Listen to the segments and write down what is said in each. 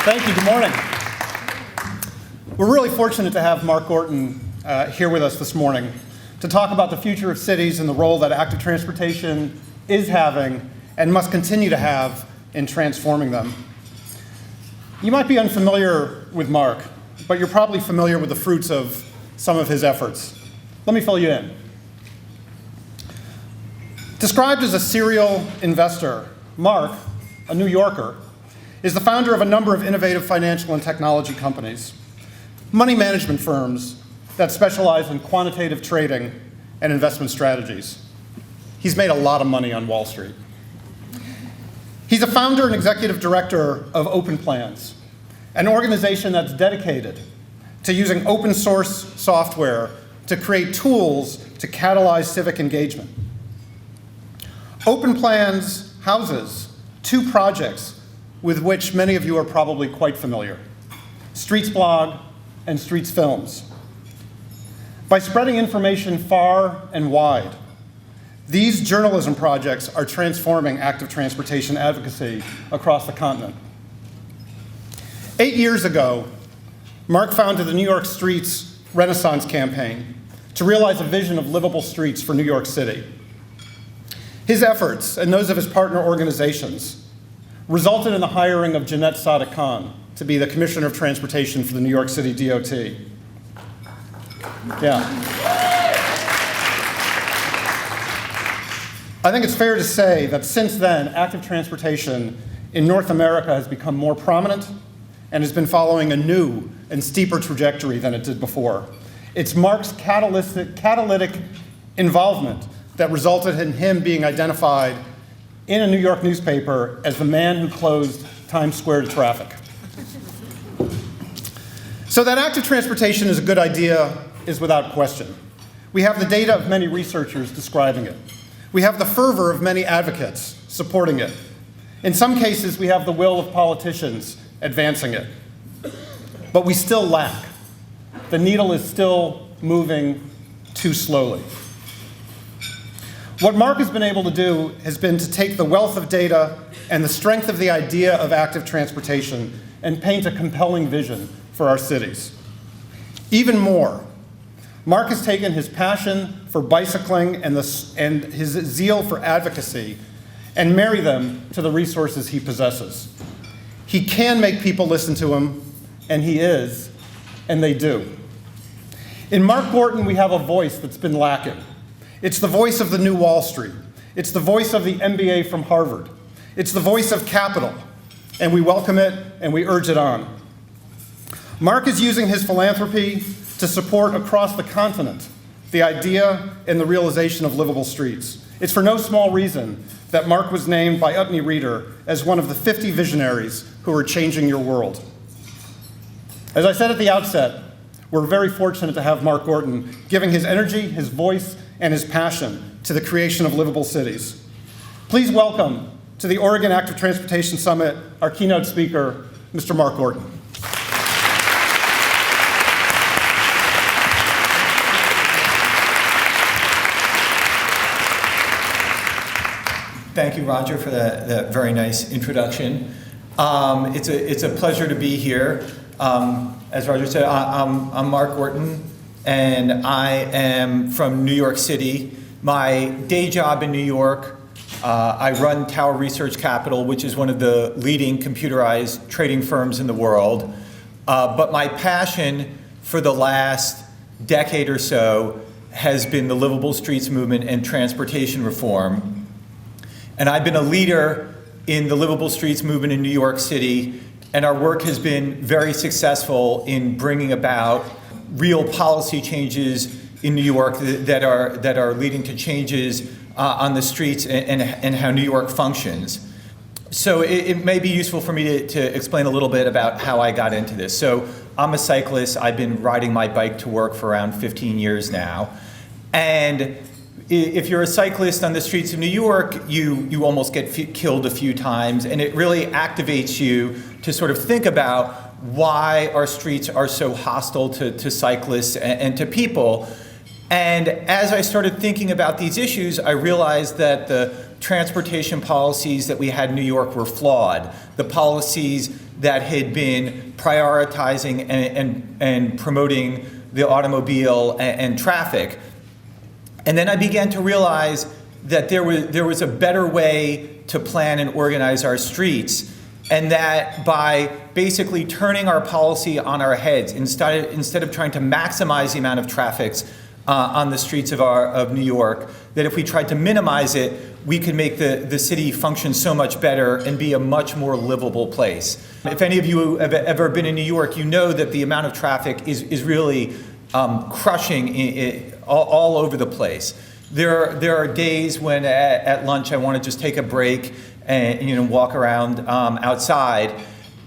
Thank you. Good morning. We're really fortunate to have Mark Gorton here with us this morning to talk about the future of cities and the role that active transportation is having and must continue to have in transforming them. You might be unfamiliar with Mark, but you're probably familiar with the fruits of some of his efforts. Let me fill you in. Described as a serial investor, Mark, a New Yorker, is the founder of a number of innovative financial and technology companies, money management firms that specialize in quantitative trading and investment strategies. He's made a lot of money on Wall Street. He's a founder and executive director of Open Plans, an organization that's dedicated to using open source software to create tools to catalyze civic engagement. Open Plans houses two projects with which many of you are probably quite familiar: Streets Blog and Streets Films. By spreading information far and wide, these journalism projects are transforming active transportation advocacy across the continent. 8 years ago, Mark founded the New York Streets Renaissance campaign to realize a vision of livable streets for New York City. His efforts, and those of his partner organizations, resulted in the hiring of Jeanette Sadiq-Khan to be the Commissioner of Transportation for the New York City DOT. Yeah. I think it's fair to say that since then, active transportation in North America has become more prominent and has been following a new and steeper trajectory than it did before. It's Mark's catalytic involvement that resulted in him being identified in a New York newspaper as the man who closed Times Square to traffic. So that active transportation is a good idea is without question. We have the data of many researchers describing it. We have the fervor of many advocates supporting it. In some cases, we have the will of politicians advancing it. But we still lack. The needle is still moving too slowly. What Mark has been able to do has been to take the wealth of data and the strength of the idea of active transportation and paint a compelling vision for our cities. Even more, Mark has taken his passion for bicycling and his zeal for advocacy and marry them to the resources he possesses. He can make people listen to him, and he is, and they do. In Mark Gorton, we have a voice that's been lacking. It's the voice of the new Wall Street. It's the voice of the MBA from Harvard. It's the voice of capital, and we welcome it and we urge it on. Mark is using his philanthropy to support across the continent the idea and the realization of livable streets. It's for no small reason that Mark was named by Utne Reader as one of the 50 visionaries who are changing your world. As I said at the outset, we're very fortunate to have Mark Gorton giving his energy, his voice, and his passion to the creation of livable cities. Please welcome to the Oregon Active Transportation Summit our keynote speaker, Mr. Mark Gorton. Thank you, Roger, for that very nice introduction. It's a pleasure to be here. As Roger said, I'm Mark Gorton, and I am from New York City. My day job in New York, I run Tower Research Capital, which is one of the leading computerized trading firms in the world. But my passion for the last decade or so has been the livable streets movement and transportation reform. And I've been a leader in the livable streets movement in New York City, and our work has been very successful in bringing about real policy changes in New York that are leading to changes on the streets and how New York functions. So it may be useful for me to explain a little bit about how I got into this. So I'm a cyclist. I've been riding my bike to work for around 15 years now. And if you're a cyclist on the streets of New York, you almost get killed a few times, and it really activates you to sort of think about why our streets are so hostile to cyclists and to people. And as I started thinking about these issues, I realized that the transportation policies that we had in New York were flawed. The policies that had been prioritizing and promoting the automobile and traffic. And then I began to realize that there was a better way to plan and organize our streets, and that by basically turning our policy on our heads, instead of trying to maximize the amount of traffic on the streets of New York, that if we tried to minimize it, we could make the city function so much better and be a much more livable place. If any of you have ever been in New York, you know that the amount of traffic is really crushing all over the place. There are days when at lunch I want to just take a break and walk around outside,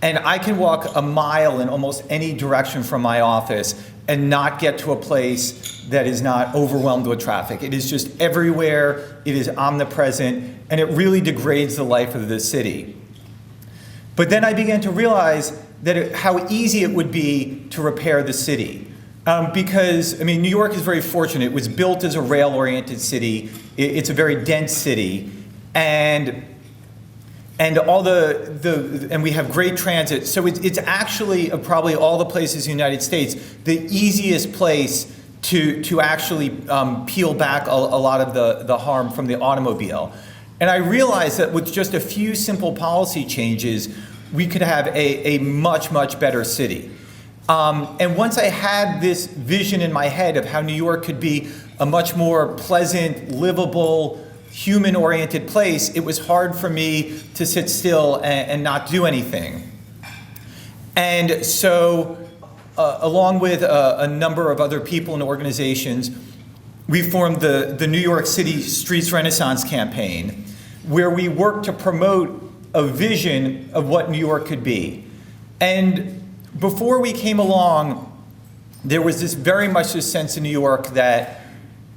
and I can walk a mile in almost any direction from my office and not get to a place that is not overwhelmed with traffic. It is just everywhere, it is omnipresent, and it really degrades the life of the city. But then I began to realize that how easy it would be to repair the city. Because, New York is very fortunate. It was built as a rail-oriented city. It's a very dense city, and and we have great transit. So it's actually, of probably all the places in the United States, the easiest place to actually peel back a lot of the harm from the automobile. And I realized that with just a few simple policy changes, we could have a much, much better city. And once I had this vision in my head of how New York could be a much more pleasant, livable, human-oriented place, it was hard for me to sit still and not do anything. And so, along with a number of other people and organizations, we formed the New York City Streets Renaissance campaign, where we worked to promote a vision of what New York could be. And before we came along, there was very much this sense in New York that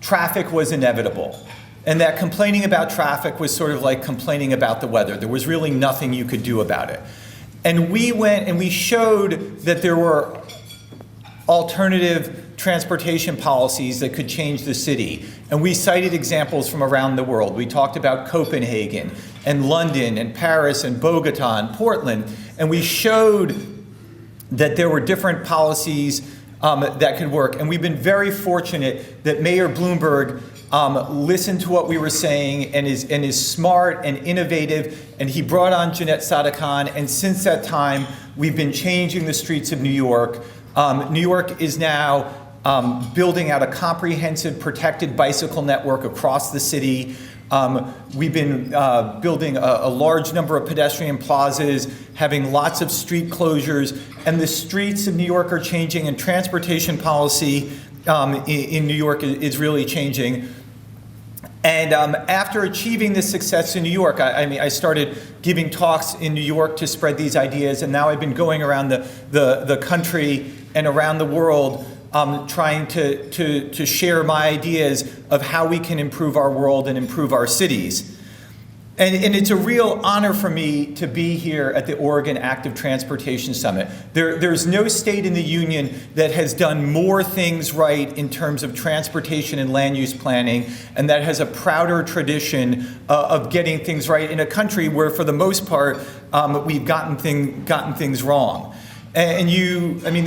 traffic was inevitable, and that complaining about traffic was sort of like complaining about the weather. There was really nothing you could do about it. And we went and we showed that there were alternative transportation policies that could change the city. And we cited examples from around the world. We talked about Copenhagen and London and Paris and Bogota and Portland, and we showed that there were different policies that could work. And we've been very fortunate that Mayor Bloomberg listened to what we were saying and is smart and innovative, and he brought on Jeanette Sadakan, and since that time, we've been changing the streets of New York. New York is now building out a comprehensive protected bicycle network across the city. We've been building a large number of pedestrian plazas, having lots of street closures, and the streets of New York are changing, and transportation policy in New York is really changing. And after achieving this success in New York, I started giving talks in New York to spread these ideas, and now I've been going around the country and around the world trying to share my ideas of how we can improve our world and improve our cities. And it's a real honor for me to be here at the Oregon Active Transportation Summit. There's no state in the union that has done more things right in terms of transportation and land use planning, and that has a prouder tradition of getting things right in a country where, for the most part, we've gotten things wrong. And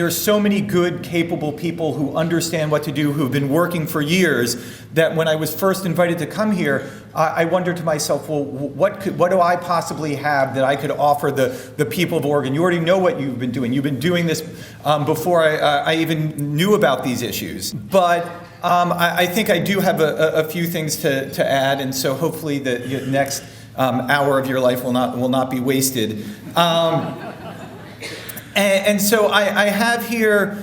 there's so many good, capable people who understand what to do, who've been working for years, that when I was first invited to come here, I wondered to myself, well, what do I possibly have that I could offer the people of Oregon? You already know what you've been doing. You've been doing this before I even knew about these issues. But I think I do have a few things to add, and so hopefully the next hour of your life will not be wasted. And so I have here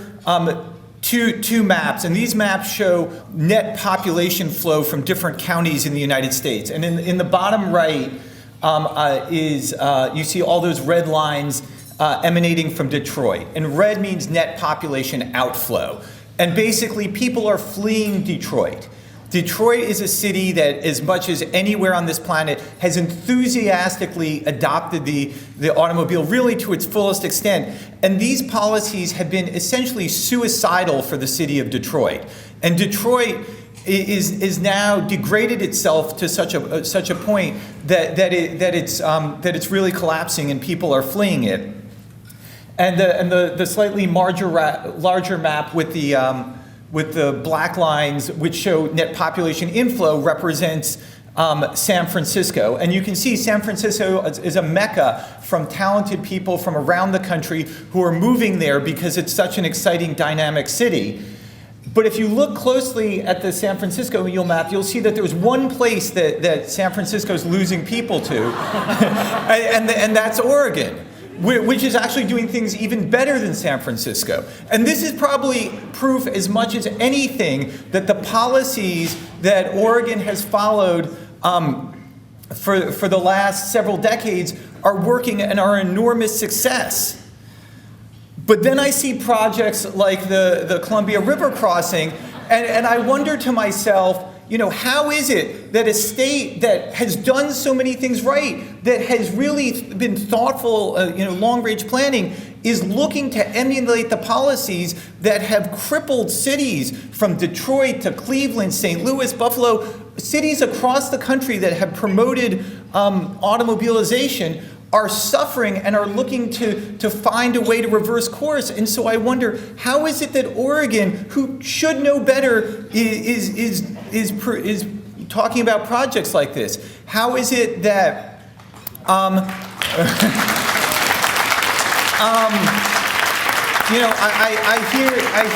two maps, and these maps show net population flow from different counties in the United States. And in the bottom right you see all those red lines emanating from Detroit. And red means net population outflow. And basically, people are fleeing Detroit. Detroit is a city that, as much as anywhere on this planet, has enthusiastically adopted the automobile really to its fullest extent. And these policies have been essentially suicidal for the city of Detroit. And Detroit is now degraded itself to such a point that it's really collapsing and people are fleeing it. And the slightly larger map with the black lines, which show net population inflow, represents San Francisco. And you can see San Francisco is a mecca from talented people from around the country who are moving there because it's such an exciting, dynamic city. But if you look closely at the San Francisco map, you'll see that there's one place that San Francisco's losing people to, and that's Oregon, which is actually doing things even better than San Francisco. And this is probably proof as much as anything that the policies that Oregon has followed for the last several decades are working and are an enormous success. But then I see projects like the Columbia River crossing, and I wonder to myself, how is it that a state that has done so many things right, that has really been thoughtful, long-range planning, is looking to emulate the policies that have crippled cities from Detroit to Cleveland, St. Louis, Buffalo, cities across the country that have promoted automobilization, are suffering and are looking to find a way to reverse course. And so I wonder, how is it that Oregon, who should know better, is talking about projects like this? How is it that I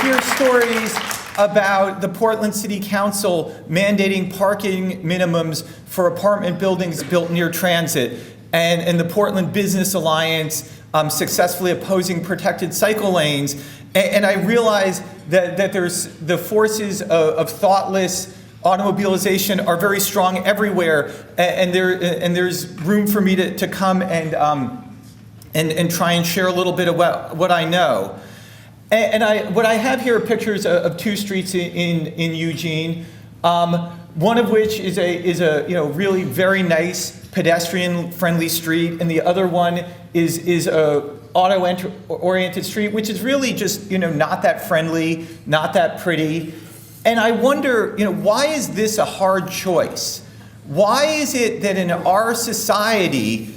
hear stories about the Portland City Council mandating parking minimums for apartment buildings built near transit, and the Portland Business Alliance successfully opposing protected cycle lanes. And I realize that there's the forces of thoughtless automobilization are very strong everywhere, and there's room for me to come and try and share a little bit of what I know. What I have here are pictures of two streets in Eugene, one of which is a really very nice pedestrian-friendly street, and the other one is a auto-oriented street, which is really just not that friendly, not that pretty. And I wonder, why is this a hard choice? Why is it that in our society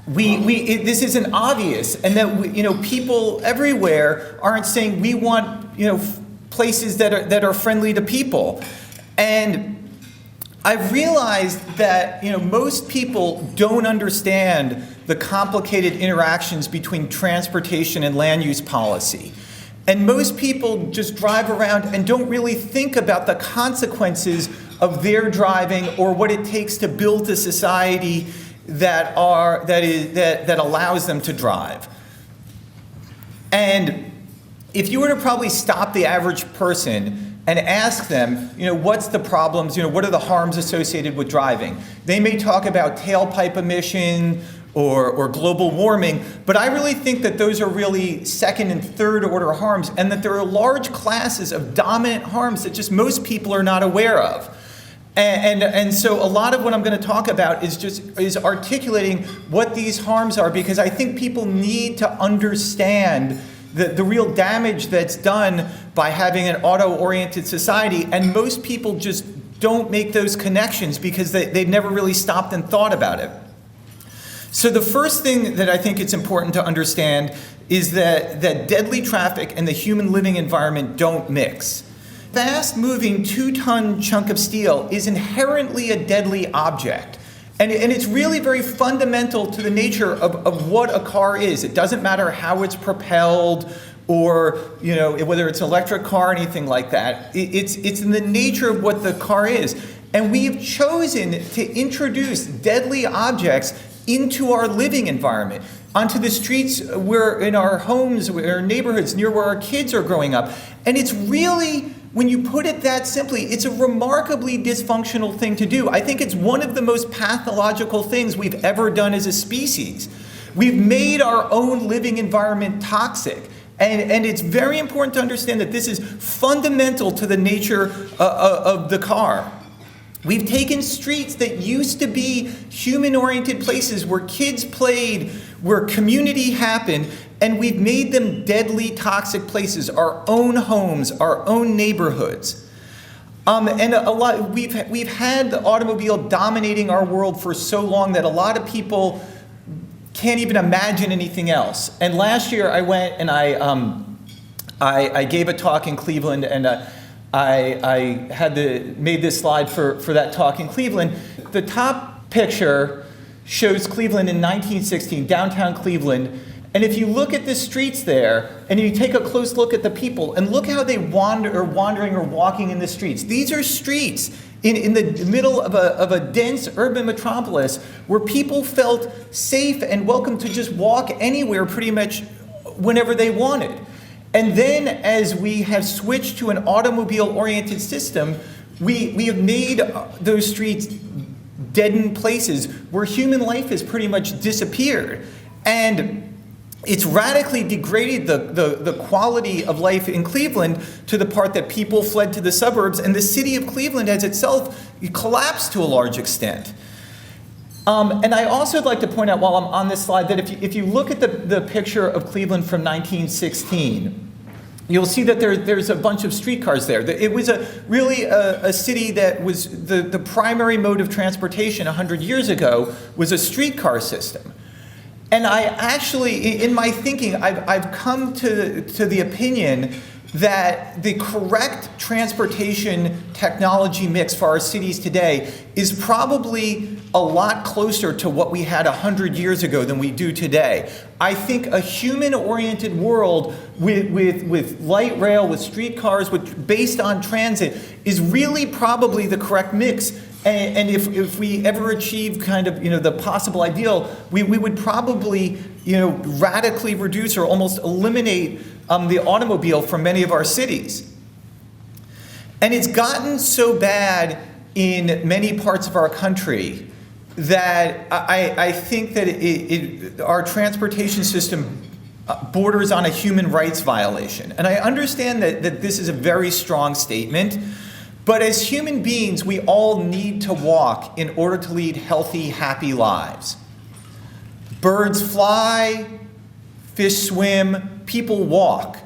this isn't obvious, and that people everywhere aren't saying we want places that are friendly to people? And I've realized that most people don't understand the complicated interactions between transportation and land use policy. And most people just drive around and don't really think about the consequences of their driving or what it takes to build a society that allows them to drive. And if you were to probably stop the average person and ask them, what's the problems, what are the harms associated with driving? They may talk about tailpipe emission or global warming, but I really think that those are really second and third order harms, and that there are large classes of dominant harms that just most people are not aware of. And so a lot of what I'm going to talk about is articulating what these harms are, because I think people need to understand the real damage that's done by having an auto-oriented society, and most people just don't make those connections because they've never really stopped and thought about it. So the first thing that I think it's important to understand is that deadly traffic and the human living environment don't mix. Fast-moving 2-ton chunk of steel is inherently a deadly object. And it's really very fundamental to the nature of what a car is. It doesn't matter how it's propelled or whether it's an electric car or anything like that. It's in the nature of what the car is. And we've chosen to introduce deadly objects into our living environment, onto the streets, in our homes, our neighborhoods, near where our kids are growing up. And it's really, when you put it that simply, it's a remarkably dysfunctional thing to do. I think it's one of the most pathological things we've ever done as a species. We've made our own living environment toxic. And it's very important to understand that this is fundamental to the nature of the car. We've taken streets that used to be human-oriented places where kids played, where community happened, and we've made them deadly toxic places, our own homes, our own neighborhoods. And we've had the automobile dominating our world for so long that a lot of people can't even imagine anything else. And last year I went and I gave a talk in Cleveland, and I made this slide for that talk in Cleveland. The top picture shows Cleveland in 1916, downtown Cleveland. And if you look at the streets there, and you take a close look at the people, and look how they wandering or walking in the streets. These are streets in the middle of a dense urban metropolis where people felt safe and welcome to just walk anywhere pretty much whenever they wanted. And then as we have switched to an automobile-oriented system, we have made those streets deadened places where human life has pretty much disappeared. And it's radically degraded the quality of life in Cleveland to the part that people fled to the suburbs, and the city of Cleveland has itself collapsed to a large extent. And I also would like to point out while I'm on this slide that if you look at the picture of Cleveland from 1916, you'll see that there's a bunch of streetcars there. It was really a city that was the primary mode of transportation 100 years ago was a streetcar system. And I actually, in my thinking, I've come to the opinion that the correct transportation technology mix for our cities today is probably a lot closer to what we had 100 years ago than we do today. I think a human-oriented world with light rail, with streetcars, based on transit, is really probably the correct mix. And if we ever achieve kind of, the possible ideal, we would probably, radically reduce or almost eliminate the automobile from many of our cities. And it's gotten so bad in many parts of our country that I think that our transportation system borders on a human rights violation. And I understand that this is a very strong statement. But as human beings, we all need to walk in order to lead healthy, happy lives. Birds fly, fish swim, people walk.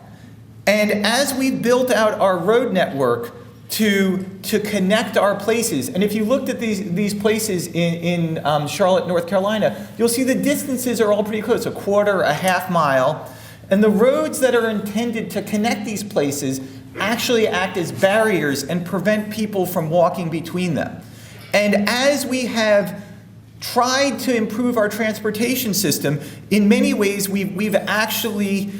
And as we built out our road network to connect our places, and if you looked at these places in Charlotte, North Carolina, you'll see the distances are all pretty close, a quarter, a half mile. And the roads that are intended to connect these places actually act as barriers and prevent people from walking between them. And as we have tried to improve our transportation system, in many ways we've actually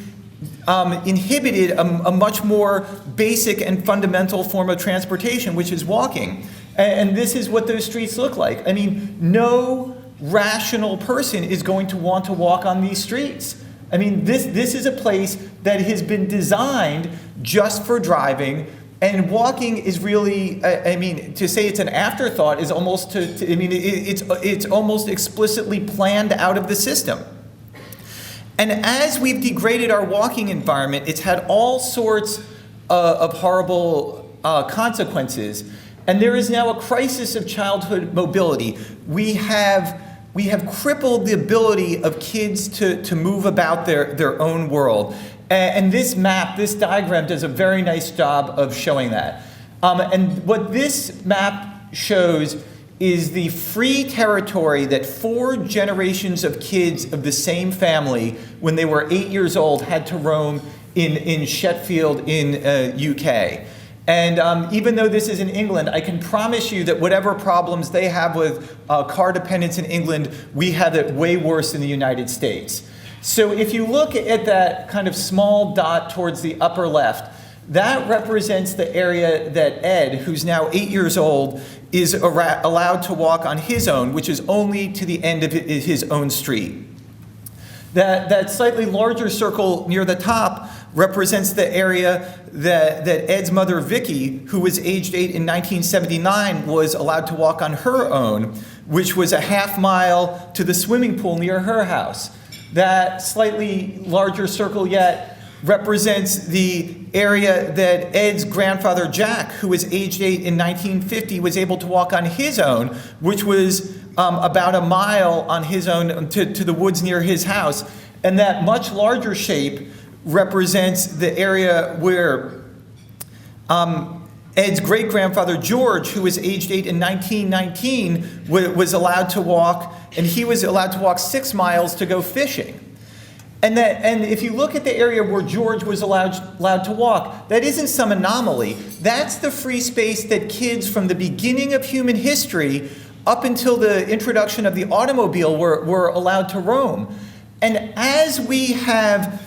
inhibited a much more basic and fundamental form of transportation, which is walking. And this is what those streets look like. I mean, no rational person is going to want to walk on these streets. I mean, this is a place that has been designed just for driving, and walking is really, to say it's an afterthought is almost it's almost explicitly planned out of the system. And as we've degraded our walking environment, it's had all sorts of horrible consequences. And there is now a crisis of childhood mobility. We have crippled the ability of kids to move about their own world. And this map, this diagram, does a very nice job of showing that. And what this map shows is the free territory that 4 generations of kids of the same family, when they were 8 years old, had to roam in Sheffield in UK. And even though this is in England, I can promise you that whatever problems they have with car dependence in England, we have it way worse in the United States. So if you look at that kind of small dot towards the upper left, that represents the area that Ed, who's now 8 years old, is allowed to walk on his own, which is only to the end of his own street. That slightly larger circle near the top represents the area that Ed's mother, Vicky, who was aged 8 in 1979, was allowed to walk on her own, which was a half mile to the swimming pool near her house. That slightly larger circle yet represents the area that Ed's grandfather, Jack, who was aged 8 in 1950, was able to walk on his own, which was about a mile on his own to the woods near his house. And that much larger shape represents the area where Ed's great-grandfather, George, who was aged 8 in 1919, was allowed to walk and he was allowed to walk 6 miles to go fishing. And if you look at the area where George was allowed to walk, that isn't some anomaly. That's the free space that kids from the beginning of human history up until the introduction of the automobile were allowed to roam. And as we have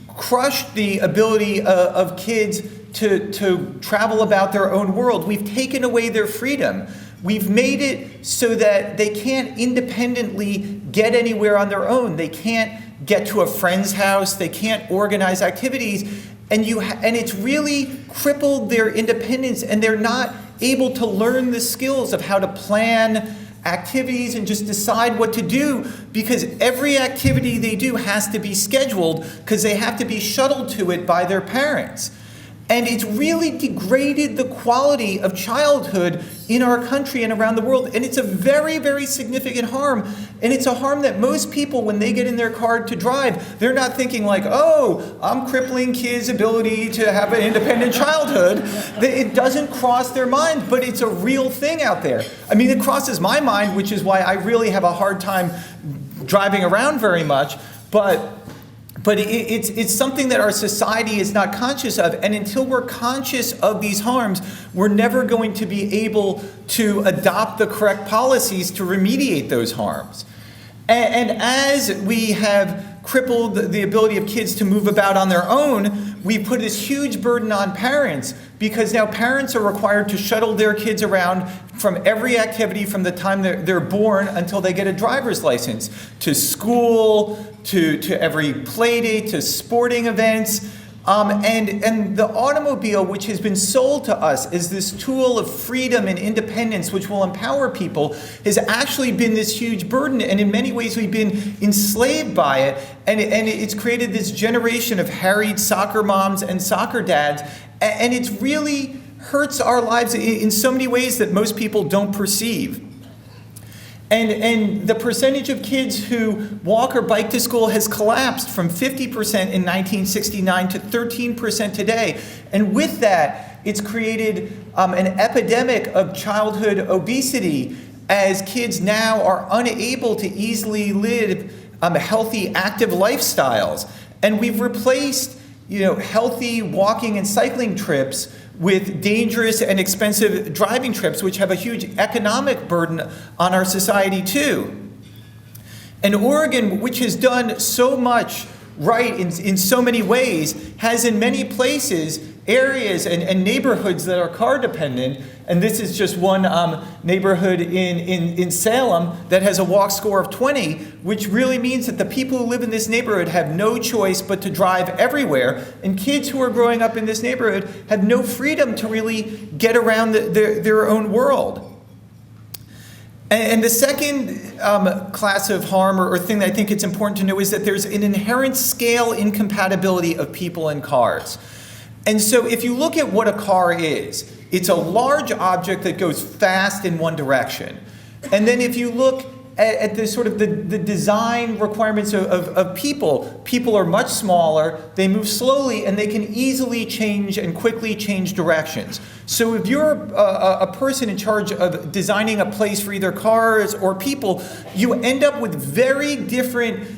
crushed the ability of kids to travel about their own world, we've taken away their freedom. We've made it so that they can't independently get anywhere on their own. They can't get to a friend's house. They can't organize activities. And it's really crippled their independence, and they're not able to learn the skills of how to plan activities and just decide what to do, because every activity they do has to be scheduled because they have to be shuttled to it by their parents. And it's really degraded the quality of childhood in our country and around the world. And it's a very, very significant harm. And it's a harm that most people, when they get in their car to drive, they're not thinking like, oh, I'm crippling kids' ability to have an independent childhood. It doesn't cross their mind, but it's a real thing out there. I mean, it crosses my mind, which is why I really have a hard time driving around very much. But it's something that our society is not conscious of, and until we're conscious of these harms, we're never going to be able to adopt the correct policies to remediate those harms. And as we have crippled the ability of kids to move about on their own, we put this huge burden on parents, because now parents are required to shuttle their kids around from every activity from the time they're born until they get a driver's license, to school, to every play date, to sporting events. And the automobile, which has been sold to us as this tool of freedom and independence, which will empower people, has actually been this huge burden. And in many ways, we've been enslaved by it. And it's created this generation of harried soccer moms and soccer dads. And it's really hurts our lives in so many ways that most people don't perceive. And the percentage of kids who walk or bike to school has collapsed from 50% in 1969 to 13% today. And with that, it's created an epidemic of childhood obesity, as kids now are unable to easily live healthy, active lifestyles. And we've replaced healthy walking and cycling trips with dangerous and expensive driving trips, which have a huge economic burden on our society too. And Oregon, which has done so much right in so many ways, has in many places areas and neighborhoods that are car dependent. And this is just one neighborhood in Salem that has a walk score of 20, which really means that the people who live in this neighborhood have no choice but to drive everywhere. And kids who are growing up in this neighborhood have no freedom to really get around their own world. And the second class of harm or thing that I think it's important to know is that there's an inherent scale incompatibility of people and cars. And so if you look at what a car is, it's a large object that goes fast in one direction. And then if you look at the sort of the design requirements of people are much smaller, they move slowly, and they can easily change and quickly change directions. So if you're a person in charge of designing a place for either cars or people, you end up with very different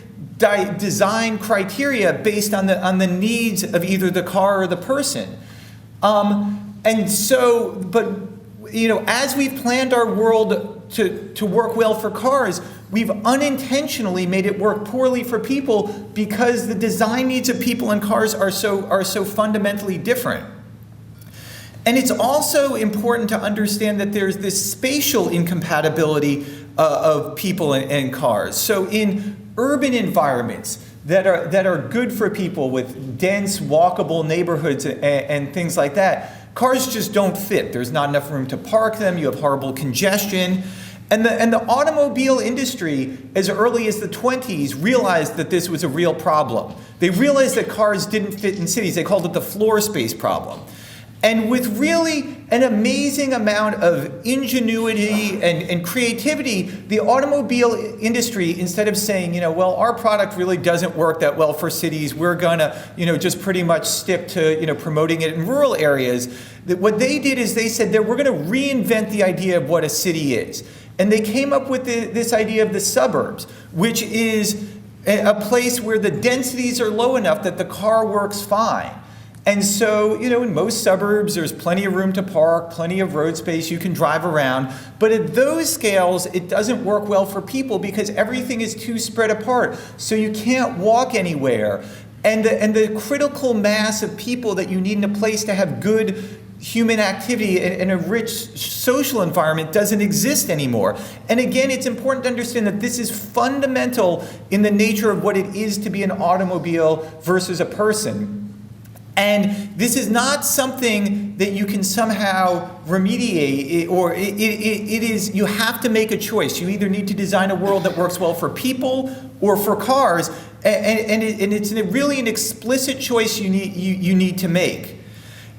design criteria based on the needs of either the car or the person. And so, but as we've planned our world to work well for cars, we've unintentionally made it work poorly for people, because the design needs of people and cars are so fundamentally different. And it's also important to understand that there's this spatial incompatibility of people and cars. So in urban environments that are good for people with dense, walkable neighborhoods and things like that, cars just don't fit. There's not enough room to park them. You have horrible congestion. And the automobile industry, as early as the 20s, realized that this was a real problem. They realized that cars didn't fit in cities. They called it the floor space problem. And with really an amazing amount of ingenuity and creativity, the automobile industry, instead of saying, well, our product really doesn't work that well for cities, we're gonna, just pretty much stick to, promoting it in rural areas, what they did is they said that we're gonna reinvent the idea of what a city is. And they came up with this idea of the suburbs, which is a place where the densities are low enough that the car works fine. And so, in most suburbs, there's plenty of room to park, plenty of road space, you can drive around. But at those scales, it doesn't work well for people because everything is too spread apart. So you can't walk anywhere. And the critical mass of people that you need in a place to have good human activity and a rich social environment doesn't exist anymore. And again, it's important to understand that this is fundamental in the nature of what it is to be an automobile versus a person. And this is not something that you can somehow remediate, or it is, you have to make a choice. You either need to design a world that works well for people or for cars, and it's really an explicit choice you need to make.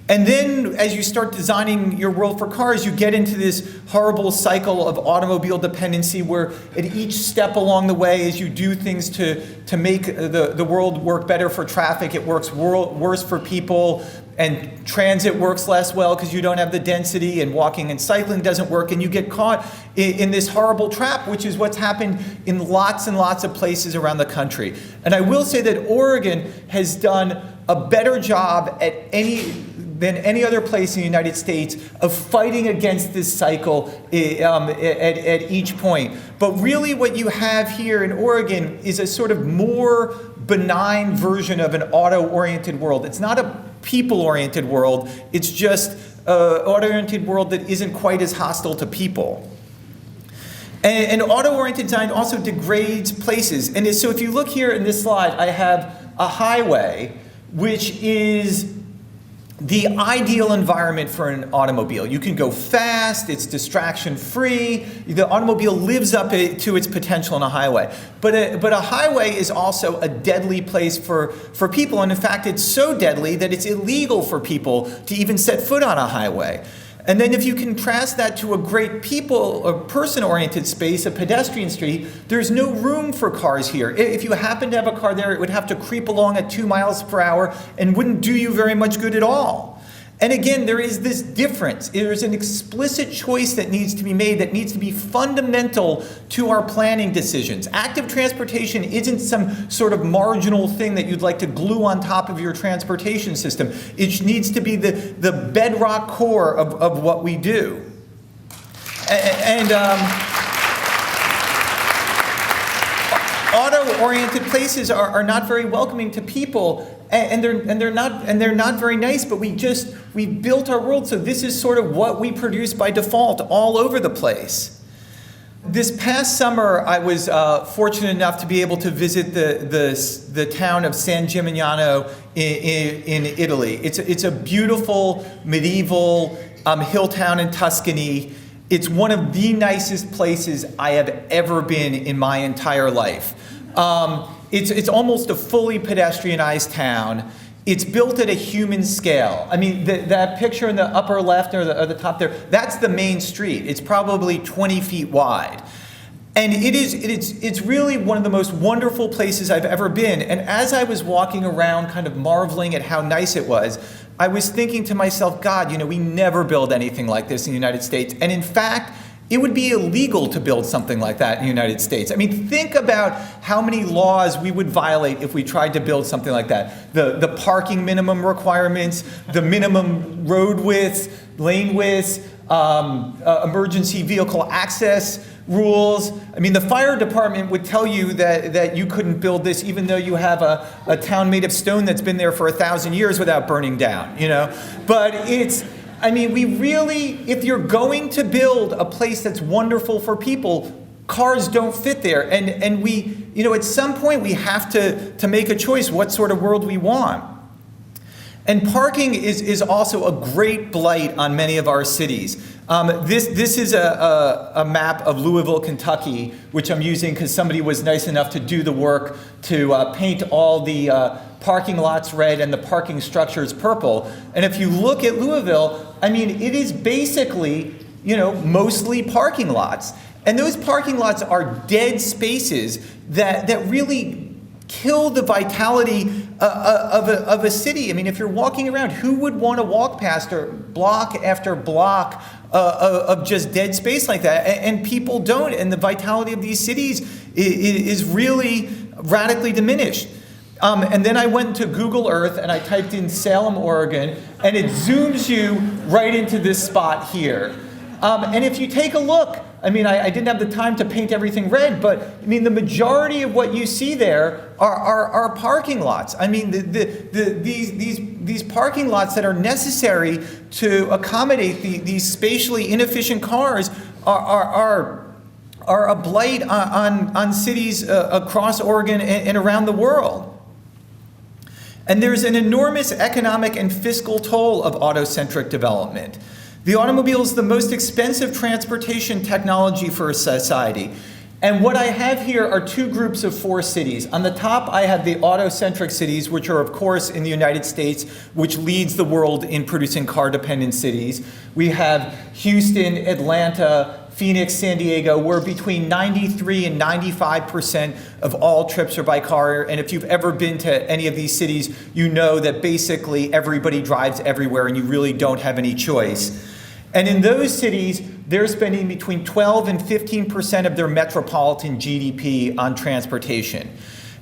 And then as you start designing your world for cars, you get into this horrible cycle of automobile dependency where at each step along the way, as you do things to make the world work better for traffic, it works worse for people, and transit works less well because you don't have the density, and walking and cycling doesn't work, and you get caught in this horrible trap, which is what's happened in lots and lots of places around the country. And I will say that Oregon has done a better job than any other place in the United States of fighting against this cycle at each point. But really what you have here in Oregon is a sort of more benign version of an auto-oriented world. It's not a people-oriented world, it's just an auto-oriented world that isn't quite as hostile to people. And auto-oriented design also degrades places. And so if you look here in this slide, I have a highway, which is the ideal environment for an automobile. You can go fast, it's distraction-free, the automobile lives up to its potential on a highway. But a highway is also a deadly place for people, and in fact it's so deadly that it's illegal for people to even set foot on a highway. And then if you contrast that to a great person-oriented space, a pedestrian street, there's no room for cars here. If you happen to have a car there, it would have to creep along at 2 miles per hour and wouldn't do you very much good at all. And again, there is this difference. There's an explicit choice that needs to be made that needs to be fundamental to our planning decisions. Active transportation isn't some sort of marginal thing that you'd like to glue on top of your transportation system. It needs to be the bedrock core of what we do. And auto-oriented places are not very welcoming to people, and they're not very nice. But we built our world so this is sort of what we produce by default all over the place. This past summer, I was fortunate enough to be able to visit the town of San Gimignano in Italy. It's a beautiful medieval hill town in Tuscany. It's one of the nicest places I have ever been in my entire life. It's almost a fully pedestrianized town. It's built at a human scale. I mean, that picture in the upper left or the top there, that's the main street. It's probably 20 feet wide. And it's really one of the most wonderful places I've ever been. And as I was walking around kind of marveling at how nice it was, I was thinking to myself, God, we never build anything like this in the United States. And in fact, it would be illegal to build something like that in the United States. I mean, think about how many laws we would violate if we tried to build something like that. The parking minimum requirements, the minimum road width, lane width, emergency vehicle access rules. I mean, the fire department would tell you that you couldn't build this even though you have a town made of stone that's been there for 1,000 years without burning down, But we really, if you're going to build a place that's wonderful for people, cars don't fit there. And we, at some point we have to make a choice what sort of world we want. And parking is also a great blight on many of our cities. This is a map of Louisville, Kentucky, which I'm using because somebody was nice enough to do the work to paint all the parking lots red and the parking structures purple. And if you look at Louisville, it is basically, mostly parking lots. And those parking lots are dead spaces that really kill the vitality of a city. I mean, if you're walking around, who would want to walk past or block after block of just dead space like that? And people don't, and the vitality of these cities is really radically diminished. And then I went to Google Earth and I typed in Salem, Oregon, and it zooms you right into this spot here. And if you take a look, I mean, I didn't have the time to paint everything red, but I mean, the majority of what you see there are parking lots. I mean, these parking lots that are necessary to accommodate these spatially inefficient cars are a blight on cities across Oregon and around the world. And there's an enormous economic and fiscal toll of auto-centric development. The automobile is the most expensive transportation technology for a society. And what I have here are two groups of 4 cities. On the top, I have the auto-centric cities, which are, of course, in the United States, which leads the world in producing car-dependent cities. We have Houston, Atlanta, Phoenix, San Diego, where between 93 and 95% of all trips are by car. And if you've ever been to any of these cities, you know that basically everybody drives everywhere and you really don't have any choice. And in those cities, they're spending between 12 and 15% of their metropolitan GDP on transportation.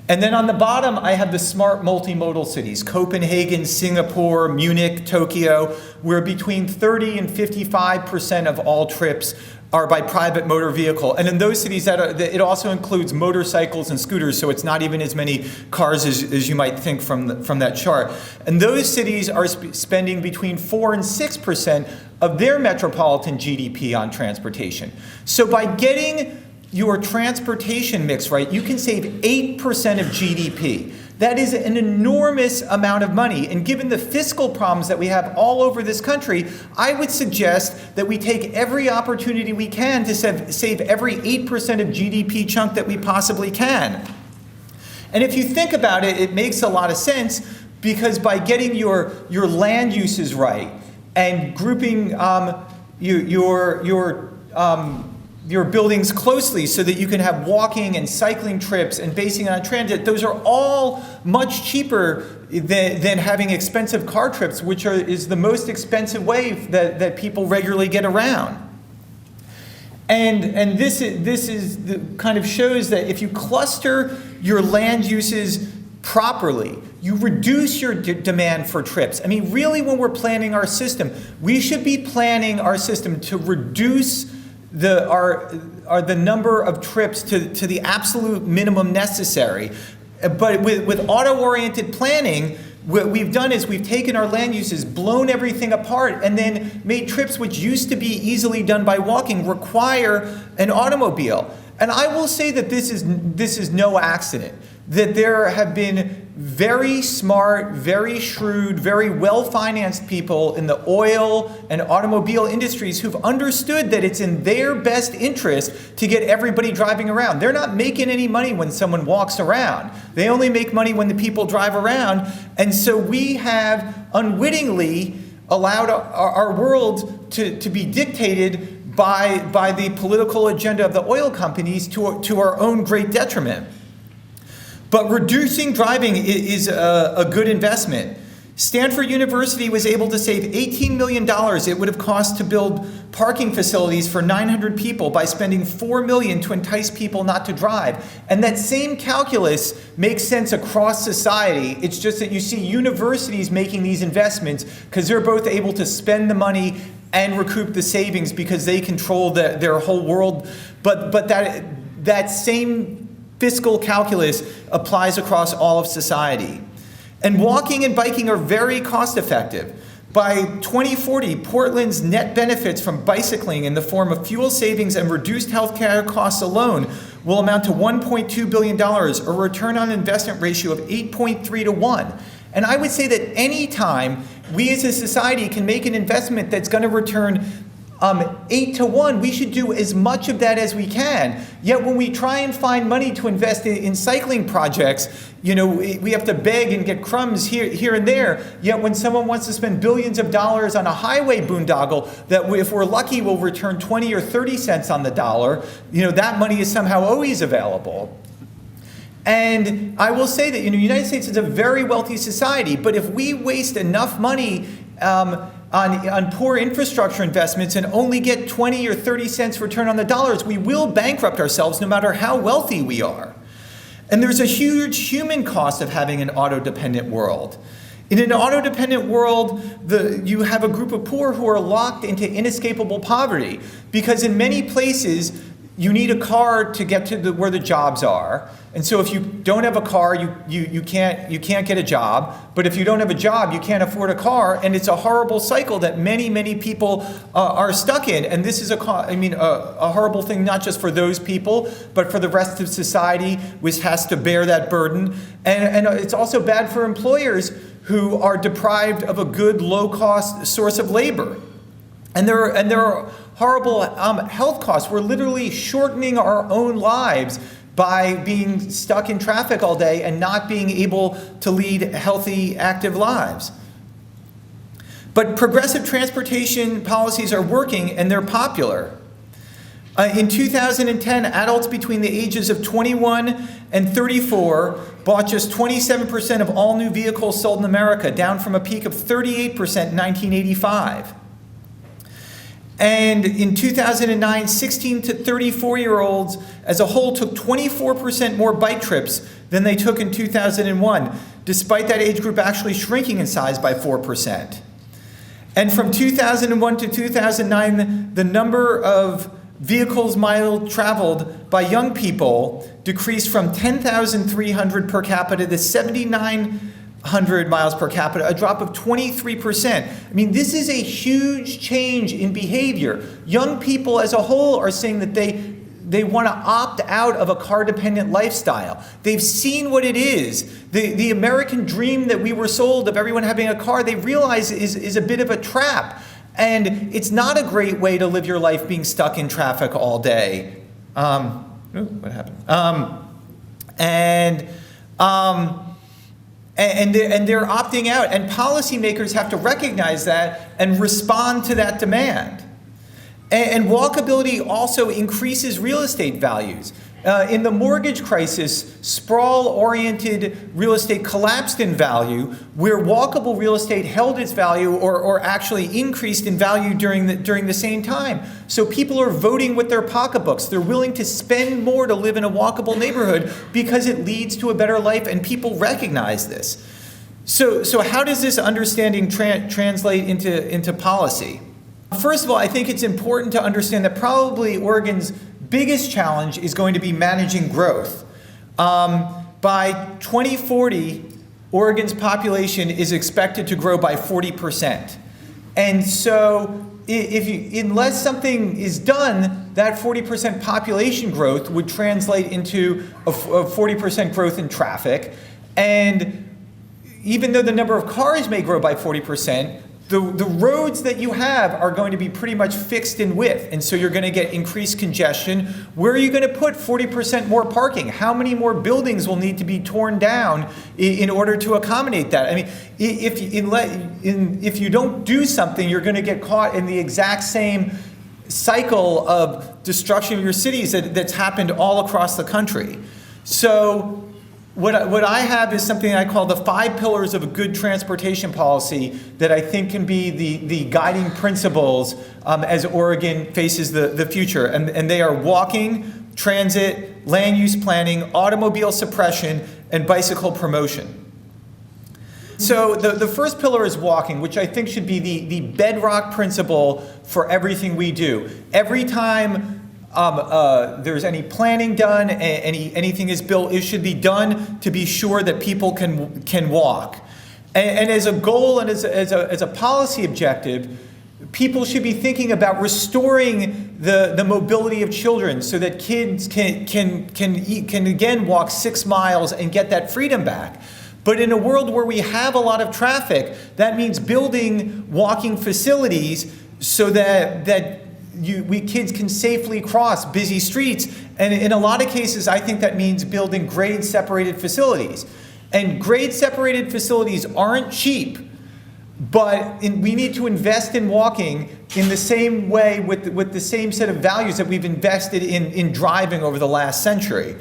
And then on the bottom, I have the smart multimodal cities, Copenhagen, Singapore, Munich, Tokyo, where between 30 and 55% of all trips are by private motor vehicle. And in those cities, it also includes motorcycles and scooters, so it's not even as many cars as you might think from that chart. And those cities are spending between 4 and 6% of their metropolitan GDP on transportation. So by getting your transportation mix right, you can save 8% of GDP. That is an enormous amount of money. And given the fiscal problems that we have all over this country, I would suggest that we take every opportunity we can to save every 8% of GDP chunk that we possibly can. And if you think about it, it makes a lot of sense, because by getting your land uses right and grouping your buildings closely so that you can have walking and cycling trips and basing it on transit, those are all much cheaper than having expensive car trips, which is the most expensive way that people regularly get around. And this kind of shows that if you cluster your land uses properly, you reduce your demand for trips. I mean, really, when we're planning our system, we should be planning our system to reduce the number of trips to the absolute minimum necessary. But with auto-oriented planning, what we've done is we've taken our land uses, blown everything apart, and then made trips which used to be easily done by walking require an automobile. And I will say that this is no accident, that there have been very smart, very shrewd, very well-financed people in the oil and automobile industries who've understood that it's in their best interest to get everybody driving around. They're not making any money when someone walks around. They only make money when the people drive around. And so we have unwittingly allowed our world to be dictated by the political agenda of the oil companies to our own great detriment. But reducing driving is a good investment. Stanford University was able to save $18 million it would have cost to build parking facilities for 900 people by spending $4 million to entice people not to drive. And that same calculus makes sense across society. It's just that you see universities making these investments because they're both able to spend the money and recoup the savings because they control their whole world. But that same fiscal calculus applies across all of society. And walking and biking are very cost effective. By 2040, Portland's net benefits from bicycling in the form of fuel savings and reduced healthcare costs alone will amount to $1.2 billion, a return on investment ratio of 8.3 to 1. And I would say that any time we as a society can make an investment that's going to return 8 to 1, we should do as much of that as we can. Yet when we try and find money to invest in cycling projects, we have to beg and get crumbs here and there. Yet when someone wants to spend billions of dollars on a highway boondoggle that if we're lucky will return 20 or 30 cents on the dollar, that money is somehow always available. And I will say that the United States is a very wealthy society, but if we waste enough money on poor infrastructure investments and only get 20 or 30 cents return on the dollars, we will bankrupt ourselves no matter how wealthy we are. And there's a huge human cost of having an auto-dependent world. In an auto-dependent world, you have a group of poor who are locked into inescapable poverty, because in many places, you need a car to get to where the jobs are. And so if you don't have a car, you can't get a job. But if you don't have a job, you can't afford a car. And it's a horrible cycle that many people are stuck in. And this is a horrible thing, not just for those people, but for the rest of society, which has to bear that burden. And it's also bad for employers who are deprived of a good, low-cost source of labor. And there are horrible health costs. We're literally shortening our own lives by being stuck in traffic all day and not being able to lead healthy, active lives. But progressive transportation policies are working, and they're popular. In 2010, adults between the ages of 21 and 34 bought just 27% of all new vehicles sold in America, down from a peak of 38% in 1985. And in 2009, 16 to 34-year-olds as a whole took 24% more bike trips than they took in 2001, despite that age group actually shrinking in size by 4%. And from 2001 to 2009, the number of vehicles mile traveled by young people decreased from 10,300 per capita to 7,900 miles per capita, a drop of 23%. I mean, this is a huge change in behavior. Young people as a whole are saying that they want to opt out of a car-dependent lifestyle. They've seen what it is. The American dream that we were sold of everyone having a car, they realize is a bit of a trap. And it's not a great way to live your life being stuck in traffic all day. What happened? And they're opting out. And policymakers have to recognize that and respond to that demand. And walkability also increases real estate values. In the mortgage crisis, sprawl-oriented real estate collapsed in value, where walkable real estate held its value or actually increased in value during the same time. So people are voting with their pocketbooks. They're willing to spend more to live in a walkable neighborhood because it leads to a better life, and people recognize this. So how does this understanding translate into policy? First of all, I think it's important to understand that probably Oregon's biggest challenge is going to be managing growth. By 2040, Oregon's population is expected to grow by 40%. And so unless something is done, that 40% population growth would translate into a 40% growth in traffic. And even though the number of cars may grow by 40%, the roads that you have are going to be pretty much fixed in width, and so you're going to get increased congestion. Where are you going to put 40% more parking? How many more buildings will need to be torn down in order to accommodate that? I mean, if you don't do something, you're going to get caught in the exact same cycle of destruction of your cities that's happened all across the country. So what I have is something I call the 5 pillars of a good transportation policy that I think can be the guiding principles as Oregon faces the future. And they are walking, transit, land use planning, automobile suppression, and bicycle promotion. So the first pillar is walking, which I think should be the bedrock principle for everything we do. Every time there's any planning done, anything is built, it should be done to be sure that people can walk. And as a goal and as a policy objective, people should be thinking about restoring the mobility of children so that kids can again walk 6 miles and get that freedom back. But in a world where we have a lot of traffic, that means building walking facilities so that kids can safely cross busy streets. And in a lot of cases, I think that means building grade-separated facilities. And grade-separated facilities aren't cheap, but we need to invest in walking in the same way with the same set of values that we've invested in driving over the last century.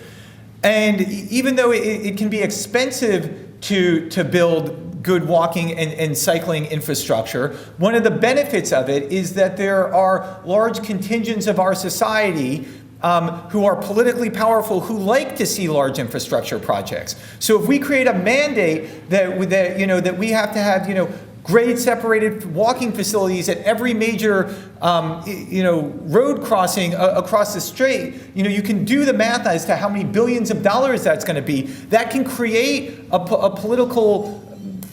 And even though it can be expensive to build good walking and cycling infrastructure, one of the benefits of it is that there are large contingents of our society who are politically powerful, who like to see large infrastructure projects. So if we create a mandate that we have to have grade separated walking facilities at every major road crossing across the strait, you can do the math as to how many billions of dollars that's going to be. That can create a political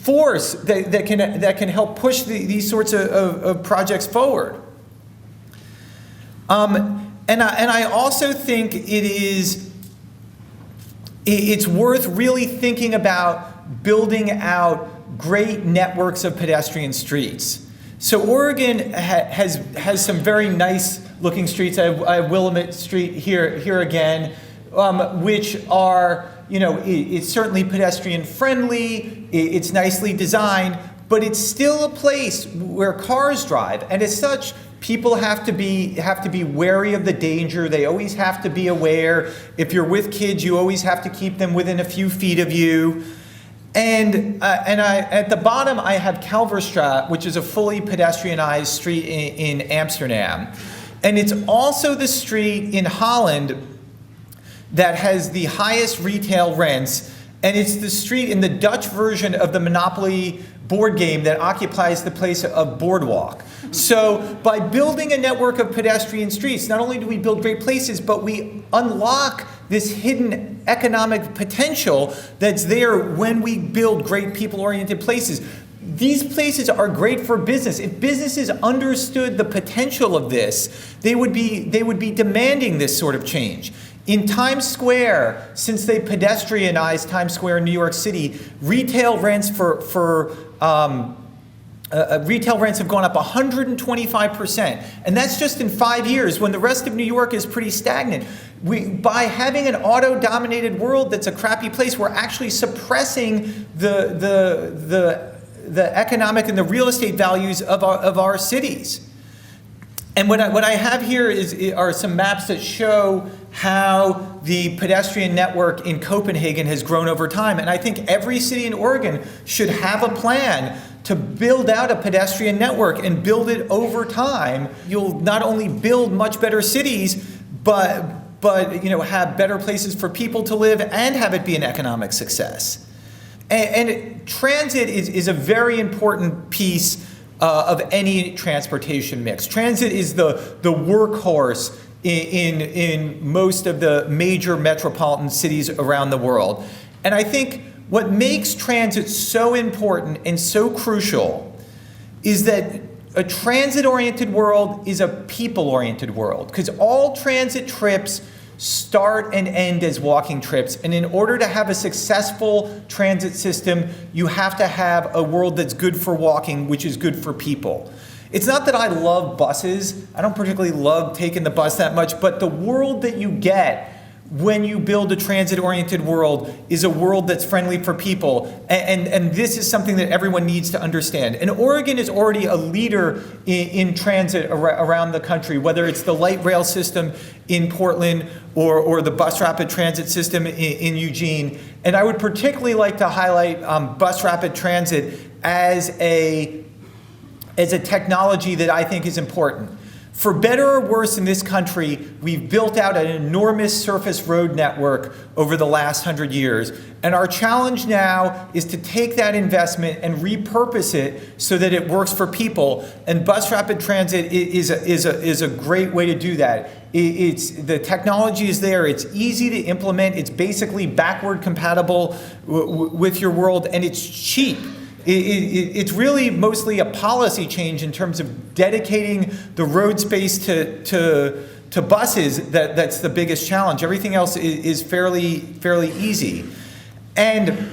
force that can help push these sorts of projects forward. And I also think it's worth really thinking about building out great networks of pedestrian streets. So Oregon has some very nice looking streets. I have Willamette Street here again, which are, it's certainly pedestrian friendly, it's nicely designed, but it's still a place where cars drive, and as such, people have to be wary of the danger. They always have to be aware. If you're with kids, you always have to keep them within a few feet of you. And at the bottom, I have Kalverstraat, which is a fully pedestrianized street in Amsterdam. And it's also the street in Holland that has the highest retail rents. And it's the street in the Dutch version of the Monopoly board game that occupies the place of Boardwalk. So by building a network of pedestrian streets, not only do we build great places, but we unlock this hidden economic potential that's there when we build great people-oriented places. These places are great for business. If businesses understood the potential of this, they would be demanding this sort of change. In Times Square, since they pedestrianized Times Square in New York City, retail rents retail rents have gone up 125%, and that's just in 5 years when the rest of New York is pretty stagnant. By having an auto-dominated world that's a crappy place, we're actually suppressing the economic and the real estate values of our cities. And what I have here are some maps that show how the pedestrian network in Copenhagen has grown over time. And I think every city in Oregon should have a plan to build out a pedestrian network and build it over time. You'll not only build much better cities, but have better places for people to live and have it be an economic success. And transit is a very important piece of any transportation mix. Transit is the workhorse in most of the major metropolitan cities around the world. And I think what makes transit so important and so crucial is that a transit-oriented world is a people-oriented world, because all transit trips start and end as walking trips. And in order to have a successful transit system, you have to have a world that's good for walking, which is good for people. It's not that I love buses. I don't particularly love taking the bus that much, but the world that you get when you build a transit-oriented world is a world that's friendly for people. And this is something that everyone needs to understand. And Oregon is already a leader in transit around the country, whether it's the light rail system in Portland or the bus rapid transit system in Eugene. And I would particularly like to highlight bus rapid transit as a technology that I think is important. For better or worse in this country, we've built out an enormous surface road network over the last 100 years. And our challenge now is to take that investment and repurpose it so that it works for people. And bus rapid transit is a great way to do that. The technology is there, it's easy to implement, it's basically backward compatible with your world, and it's cheap. It's really mostly a policy change in terms of dedicating the road space to buses that's the biggest challenge. Everything else is fairly easy. And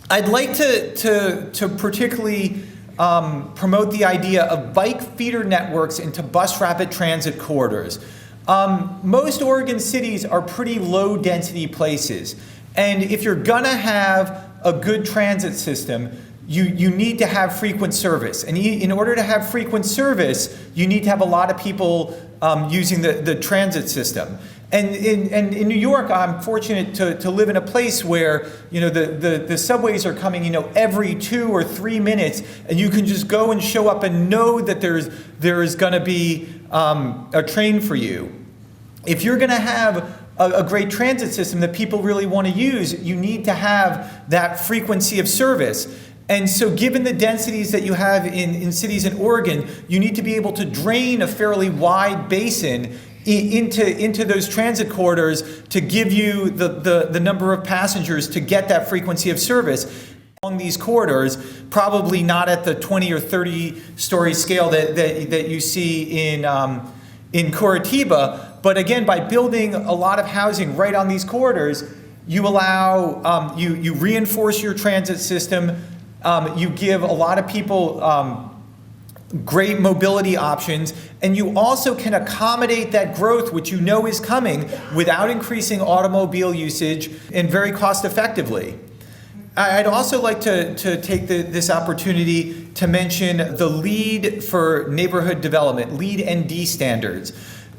I'd like to particularly promote the idea of bike feeder networks into bus rapid transit corridors. Most Oregon cities are pretty low density places. And if you're gonna have a good transit system, you need to have frequent service. And in order to have frequent service, you need to have a lot of people using the transit system. And in New York, I'm fortunate to live in a place where, the subways are coming, every 2 or 3 minutes, and you can just go and show up and know that there is going to be a train for you. If you're going to have a great transit system that people really want to use, you need to have that frequency of service. And so given the densities that you have in cities in Oregon, you need to be able to drain a fairly wide basin into those transit corridors to give you the number of passengers to get that frequency of service along these corridors, probably not at the 20 or 30 story scale that you see in Curitiba. But again, by building a lot of housing right on these corridors, you allow, you reinforce your transit system, you give a lot of people great mobility options, and you also can accommodate that growth, which is coming, without increasing automobile usage and very cost effectively. I'd also like to take this opportunity to mention the LEED for neighborhood development, LEED ND standards,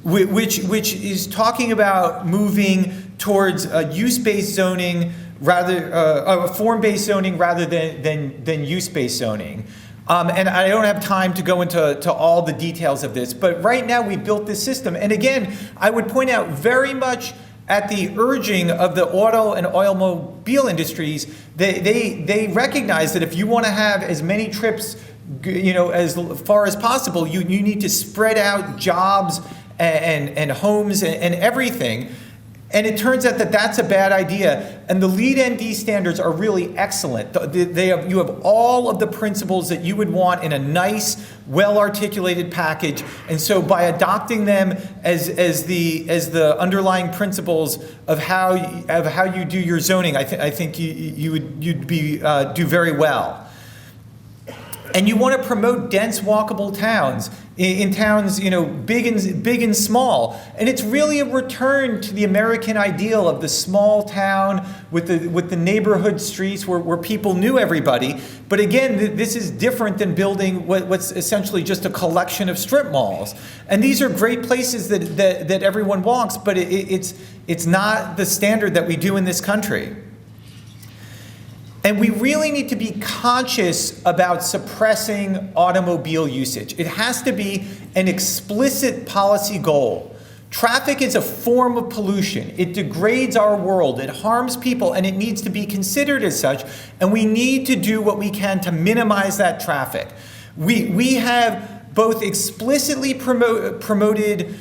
which is talking about moving towards a use-based zoning form-based zoning rather than use-based zoning. And I don't have time to go into all the details of this, but right now we built this system. And again, I would point out very much at the urging of the auto and automobile industries, they recognize that if you want to have as many trips, as far as possible, you need to spread out jobs and homes and everything. And it turns out that that's a bad idea. And the LEED ND standards are really excellent. You have all of the principles that you would want in a nice, well-articulated package. And so by adopting them as the underlying principles of how you do your zoning, I think you'd do very well. And you want to promote dense, walkable towns. In towns, big and small, and it's really a return to the American ideal of the small town with the neighborhood streets where people knew everybody. But again, this is different than building what's essentially just a collection of strip malls. And these are great places that everyone walks, but it's not the standard that we do in this country. And we really need to be conscious about suppressing automobile usage. It has to be an explicit policy goal. Traffic is a form of pollution. It degrades our world. It harms people, and it needs to be considered as such. And we need to do what we can to minimize that traffic. We have both explicitly promoted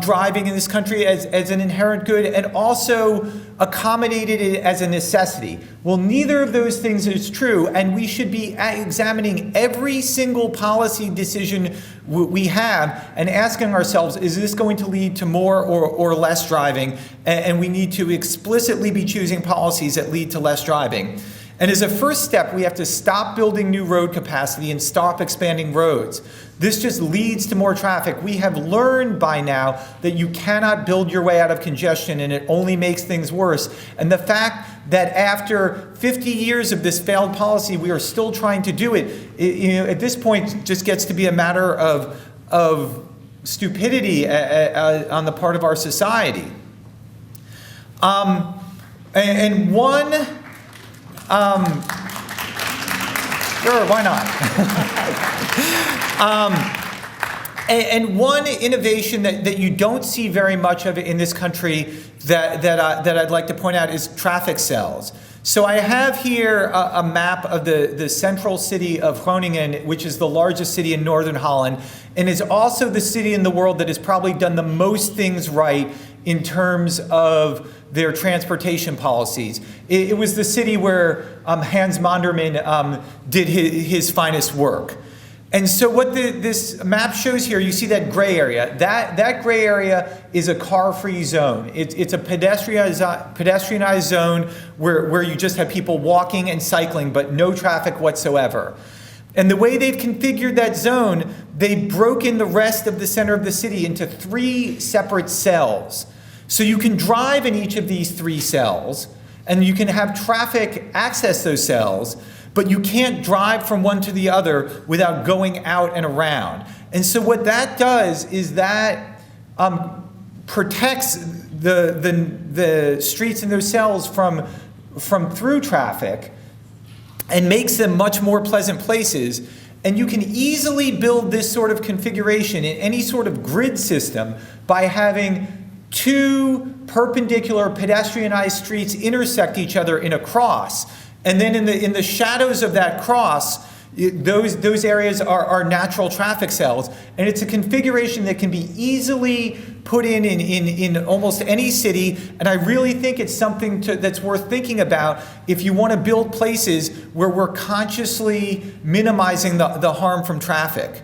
driving in this country as an inherent good, and also accommodated it as a necessity. Well, neither of those things is true, and we should be examining every single policy decision we have and asking ourselves, is this going to lead to more or less driving? And we need to explicitly be choosing policies that lead to less driving. And as a first step, we have to stop building new road capacity and stop expanding roads. This just leads to more traffic. We have learned by now that you cannot build your way out of congestion, and it only makes things worse. And the fact that after 50 years of this failed policy, we are still trying to do it, at this point just gets to be a matter of stupidity on the part of our society. And one... Sure, why not? And one innovation that you don't see very much of in this country that I'd like to point out is traffic cells. So I have here a map of the central city of Groningen, which is the largest city in northern Holland, and is also the city in the world that has probably done the most things right in terms of their transportation policies. It was the city where Hans Monderman did his finest work. And so what this map shows here, you see that gray area. That gray area is a car-free zone. It's a pedestrianized zone where you just have people walking and cycling, but no traffic whatsoever. And the way they've configured that zone, they've broken the rest of the center of the city into 3 separate cells. So you can drive in each of these 3 cells, and you can have traffic access those cells, but you can't drive from one to the other without going out and around. And so what that does is that protects the streets in those cells from through traffic and makes them much more pleasant places. And you can easily build this sort of configuration in any sort of grid system by having two perpendicular pedestrianized streets intersect each other in a cross. And then in the shadows of that cross, those areas are natural traffic cells. And it's a configuration that can be easily put in almost any city. And I really think it's something that's worth thinking about if you want to build places where we're consciously minimizing the harm from traffic.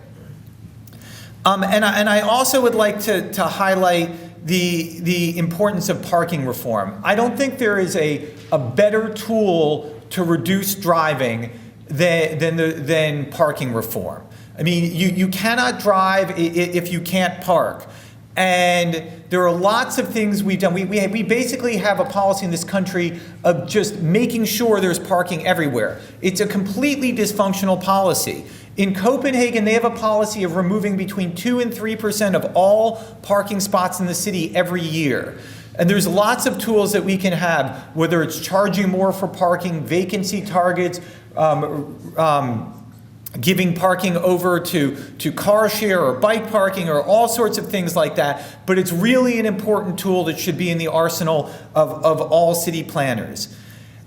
And I also would like to highlight the importance of parking reform. I don't think there is a better tool to reduce driving than parking reform. I mean, you cannot drive if you can't park. And there are lots of things we've done. We basically have a policy in this country of just making sure there's parking everywhere. It's a completely dysfunctional policy. In Copenhagen, they have a policy of removing between 2% and 3% of all parking spots in the city every year. And there's lots of tools that we can have, whether it's charging more for parking, vacancy targets, giving parking over to car share or bike parking or all sorts of things like that. But it's really an important tool that should be in the arsenal of all city planners.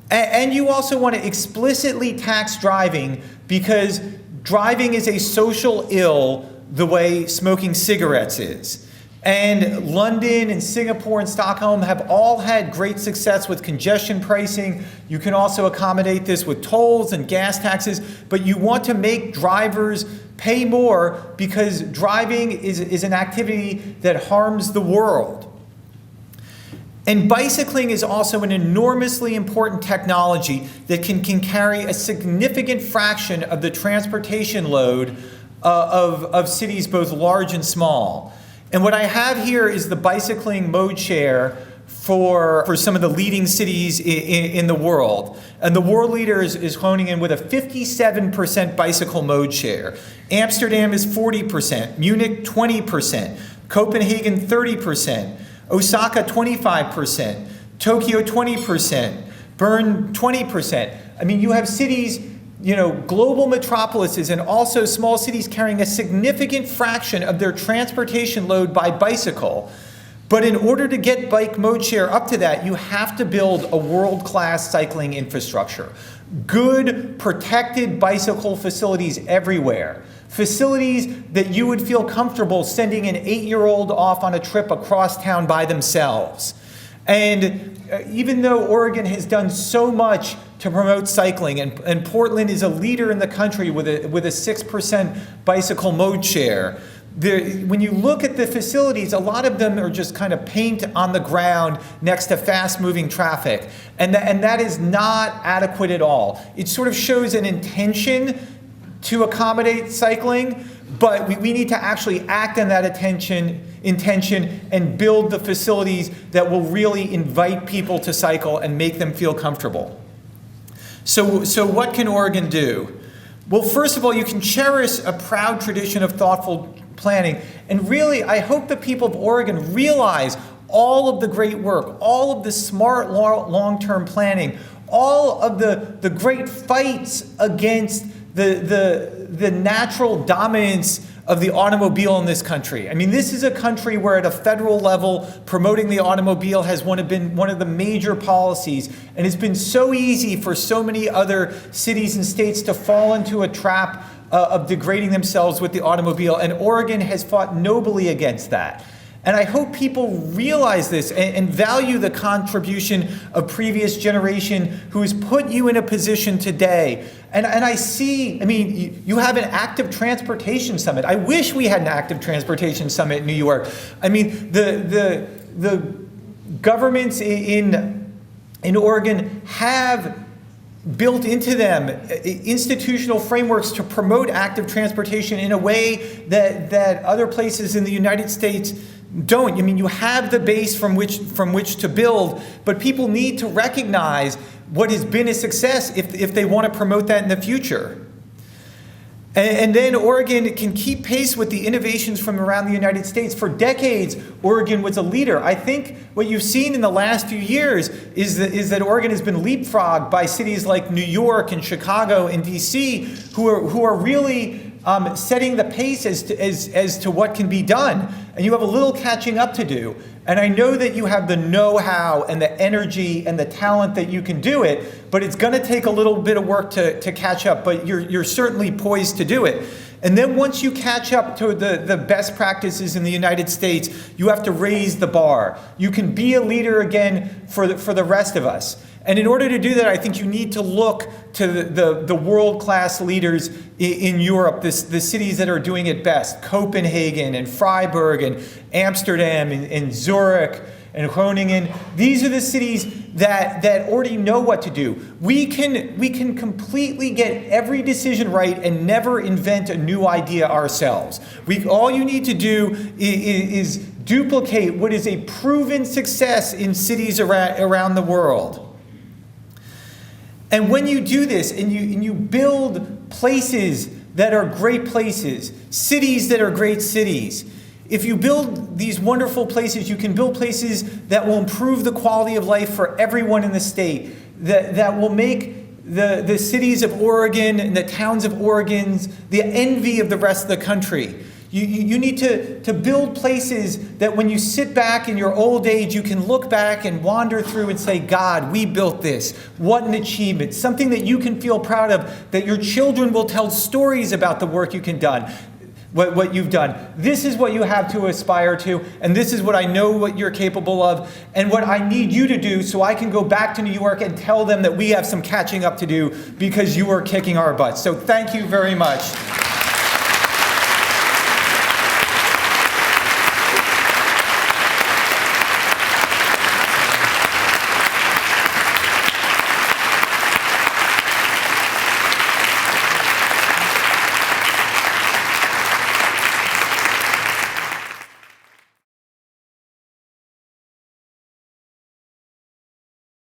And you also want to explicitly tax driving, because driving is a social ill the way smoking cigarettes is. And London and Singapore and Stockholm have all had great success with congestion pricing. You can also accommodate this with tolls and gas taxes, but you want to make drivers pay more because driving is an activity that harms the world. And bicycling is also an enormously important technology that can carry a significant fraction of the transportation load of cities both large and small. And what I have here is the bicycling mode share for some of the leading cities in the world. And the world leader is honing in with a 57% bicycle mode share. Amsterdam is 40%, Munich 20%, Copenhagen 30%, Osaka 25%, Tokyo 20%, Bern 20%. I mean, you have cities, global metropolises and also small cities carrying a significant fraction of their transportation load by bicycle. But in order to get bike mode share up to that, you have to build a world-class cycling infrastructure. Good, protected bicycle facilities everywhere. Facilities that you would feel comfortable sending an 8-year-old off on a trip across town by themselves. And even though Oregon has done so much to promote cycling, and Portland is a leader in the country with a 6% bicycle mode share, when you look at the facilities, a lot of them are just kind of paint on the ground next to fast-moving traffic, and that is not adequate at all. It sort of shows an intention to accommodate cycling, but we need to actually act on that intention and build the facilities that will really invite people to cycle and make them feel comfortable. So what can Oregon do? Well, first of all, you can cherish a proud tradition of thoughtful planning. And really, I hope the people of Oregon realize all of the great work, all of the smart long-term planning, all of the great fights against the natural dominance of the automobile in this country. I mean, this is a country where at a federal level, promoting the automobile has been one of the major policies. And it's been so easy for so many other cities and states to fall into a trap of degrading themselves with the automobile. And Oregon has fought nobly against that. And I hope people realize this and value the contribution of previous generation who has put you in a position today. And I see, I mean, you have an active transportation summit. I wish we had an active transportation summit in New York. I mean, the governments in Oregon have built into them institutional frameworks to promote active transportation in a way that other places in the United States don't. I mean, you have the base from which to build, but people need to recognize what has been a success if they want to promote that in the future. And then Oregon can keep pace with the innovations from around the United States. For decades, Oregon was a leader. I think what you've seen in the last few years is that Oregon has been leapfrogged by cities like New York and Chicago and DC, who are really setting the pace as to what can be done. And you have a little catching up to do. And I know that you have the know-how and the energy and the talent that you can do it, but it's going to take a little bit of work to catch up, but you're certainly poised to do it. And then once you catch up to the best practices in the United States, you have to raise the bar. You can be a leader again for the rest of us. And in order to do that, I think you need to look to the world-class leaders in Europe, the cities that are doing it best, Copenhagen and Freiburg and Amsterdam and Zurich and Groningen. These are the cities that already know what to do. We can completely get every decision right and never invent a new idea ourselves. All you need to do is duplicate what is a proven success in cities around the world. And when you do this and you build places that are great places, cities that are great cities, if you build these wonderful places, you can build places that will improve the quality of life for everyone in the state, that will make the cities of Oregon and the towns of Oregons the envy of the rest of the country. You need to build places that when you sit back in your old age, you can look back and wander through and say, God, we built this. What an achievement. Something that you can feel proud of, that your children will tell stories about the work what you've done. This is what you have to aspire to, and this is what I know what you're capable of, and what I need you to do so I can go back to New York and tell them that we have some catching up to do because you are kicking our butts. So thank you very much.